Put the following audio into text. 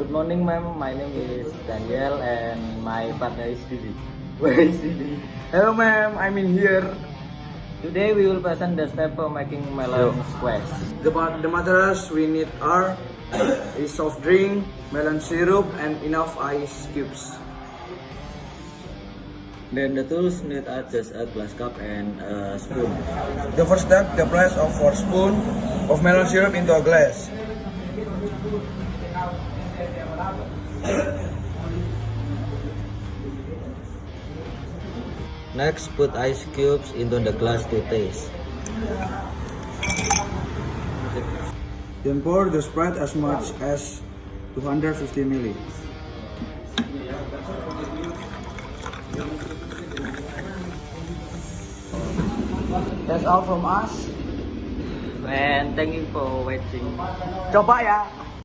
Good morning, ma'am. My name is Daniel and my partner is Didi. Where is Didi? Hello, ma'am. I'm in here. Today we will present the step for making melon squash. The materials we need are a soft drink, melon syrup, and enough ice cubes. Then the tools need are just a glass cup and a spoon. The first step, the place of 4 spoons of melon syrup into a glass. Next, put ice cubes into the glass to taste. Then pour the Sprite as much as 250 ml. That's all from us. And thank you for watching. Coba ya!